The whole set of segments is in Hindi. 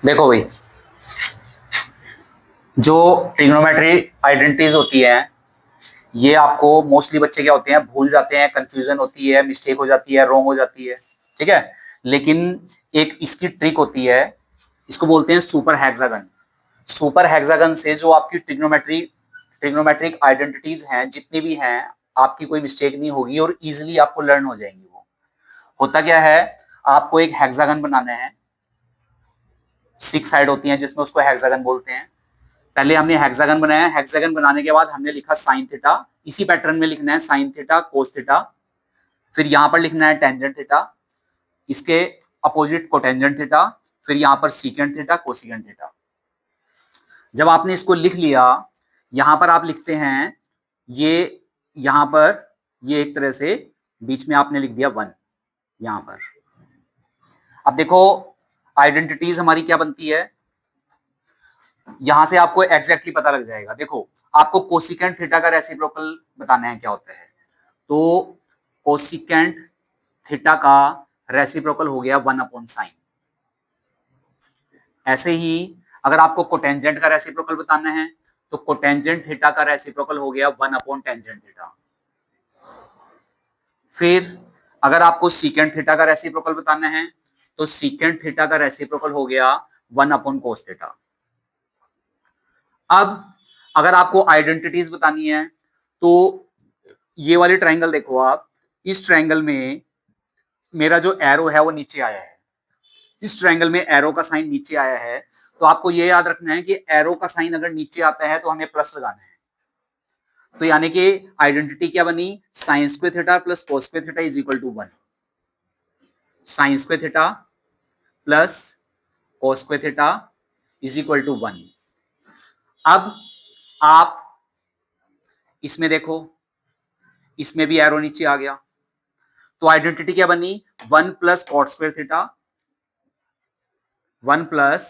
देखो भाई, जो ट्रिग्नोमेट्री आइडेंटिटीज होती हैं ये आपको मोस्टली बच्चे क्या होते हैं, भूल जाते हैं, कंफ्यूजन होती है, मिस्टेक हो जाती है, रॉन्ग हो जाती है। ठीक है, लेकिन एक इसकी ट्रिक होती है, इसको बोलते हैं सुपर हेक्सागन। सुपर हेक्सागन से जो आपकी ट्रिग्नोमेट्रिक आइडेंटिटीज हैं जितनी भी हैं, आपकी कोई मिस्टेक नहीं होगी और इजिली आपको लर्न हो जाएंगी। वो होता क्या है, आपको एक हेक्सागन बनाना है, 6 साइड होती हैं जिसमें उसको हेक्सागन बोलते हैं। पहले हमने हेक्सागन बनाया, हेक्सागन बनाने के बाद हमने लिखा साइन थीटा, इसी पैटर्न में लिखना है साइन थीटा कोस थीटा, फिर यहां पर लिखना है टेंजेंट थीटा, इसके अपोजिट कोटेंजेंट थीटा, फिर यहां पर सीकेंट थीटा कोसिकेंट थीटा। जब आपने इसको लिख लिया, यहां पर आप लिखते हैं ये, यहां पर ये एक तरह से बीच में आपने लिख दिया 1 यहां पर। अब देखो आइडेंटिटीज हमारी क्या बनती है, यहां से आपको एग्जैक्टली पता लग जाएगा। देखो, आपको कोसिकेंट थीटा का रेसिप्रोकल बताना है क्या होता है, तो कोसिकेंट थीटा का रेसिप्रोकल हो गया 1 अपॉन साइन। ऐसे ही अगर आपको कोटेंजेंट का रेसिप्रोकल बताना है तो कोटेंजेंट थीटा का रेसिप्रोकल हो गया 1 अपॉन टेंजेंट थीटा। फिर अगर आपको सीकेंट थीटा का रेसिप्रोकल बताना है तो सीकेंट थीटा का रेसिप्रोकल हो गया 1 अपॉन कोस थीटा। अब अगर आपको आइडेंटिटीज बतानी है तो ये वाली ट्रायंगल देखो आप, इस ट्रायंगल में मेरा जो एरो है वो नीचे आया है, इस ट्रायंगल में एरो का साइन नीचे आया है, तो आपको ये याद रखना है कि एरो का साइन अगर नीचे आता है तो हमें प्लस लगाना है। तो यानी कि आइडेंटिटी क्या बनी, sine square theta plus cos square theta is equal to 1। Sine square theta plus cos square theta is equal to 1। अब आप इसमें देखो, इसमें भी एरो नीचे आ गया, तो आइडेंटिटी क्या बनी, 1 plus cot square theta, 1 plus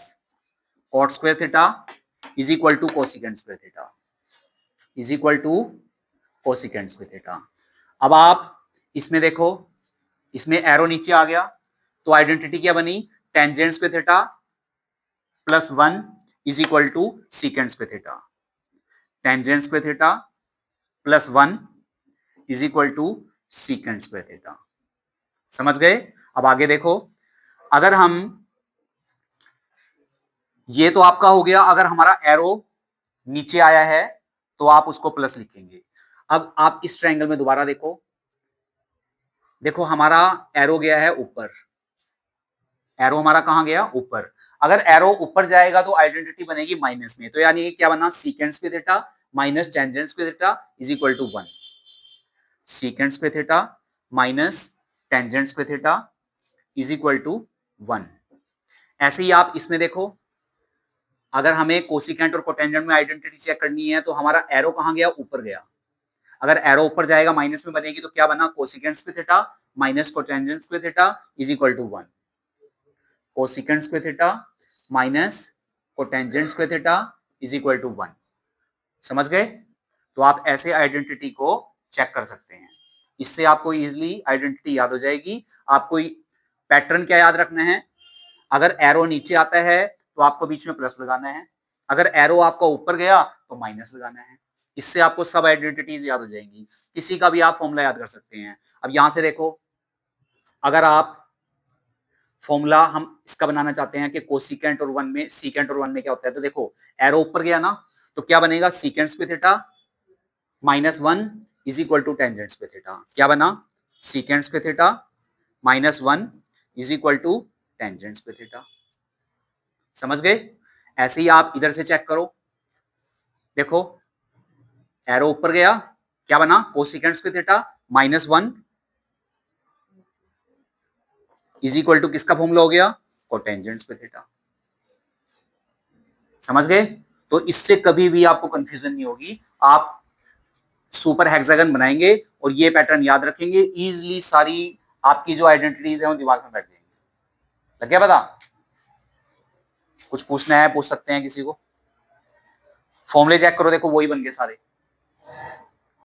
cot square theta is equal to cosecant square theta, is equal to cosecant square theta. अब आप इसमें देखो, इसमें एरो नीचे आ गया, तो आइडेंटिटी क्या बनी, tangent square theta plus 1 is equal to secant square theta, tangent square theta plus 1 is equal to secant square theta. समझ गए? अब आगे देखो, अगर हम, ये तो आपका हो गया अगर हमारा एरो नीचे आया है तो आप उसको प्लस लिखेंगे। अब आप इस ट्रायंगल में दोबारा देखो, देखो हमारा एरो गया है ऊपर, एरो हमारा कहां गया, ऊपर। अगर एरो ऊपर जाएगा तो आइडेंटिटी बनेगी माइनस में, तो यानी क्या बना, secant square theta minus tangent square theta is equal to 1। Secant square theta minus tangent square theta is equal to 1। ऐसे ही आप इसमें देखो, अगर हमें कोसिकेंट और कोटेंजेंट में आइडेंटिटी चेक करनी है तो हमारा एरो कहां गया, ऊपर गया। अगर एरो ऊपर जाएगा माइनस में बनेगी, तो क्या बना, cosecant square theta minus cotangent square theta is equal to 1। Cosecant square theta minus cotangent square theta is equal to 1। समझ गए? तो आप ऐसे आइडेंटिटी को चेक कर सकते हैं, इससे आपको इजिली आइडेंटिटी याद हो जाएगी। आपको पैटर्न क्या याद रखना है, अगर एरो नीचे आता है तो आपको बीच में प्लस लगाना है, अगर एरो आपका ऊपर गया तो माइनस लगाना है। इससे आपको सब आइडेंटिटीज याद हो जाएंगी, किसी का भी आप फॉर्मूला याद कर सकते हैं। अब यहां से देखो, अगर आप फॉर्मूला हम इसका बनाना चाहते हैं कि कोसिकेंट और 1 में, सीकेंट और 1 में क्या होता है, तो देखो एरो ऊपर गया ना, तो क्या बनेगा, secant square theta minus 1 is equal to tangent square theta. क्या बना, secant square theta minus 1 is equal to tangent square theta. समझ गए? ऐसे ही आप इधर से चेक करो, देखो एरो ऊपर गया, क्या बना, cosecant square theta minus 1 is equal to किसका फॉर्मूला हो गया, कोटेंजेंट स्क्वायर थीटा। समझ गए? तो इससे कभी भी आपको कंफ्यूजन नहीं होगी, आप सुपर हेक्सागन बनाएंगे और ये पैटर्न याद रखेंगे, इजिली सारी आपकी जो आइडेंटिटीज है वो दिमाग में बैठ जाएंगी। लग गया पता? कुछ पूछना है पूछ सकते हैं किसी को। फॉर्मूले चेक करो, देखो वही बन गए सारे।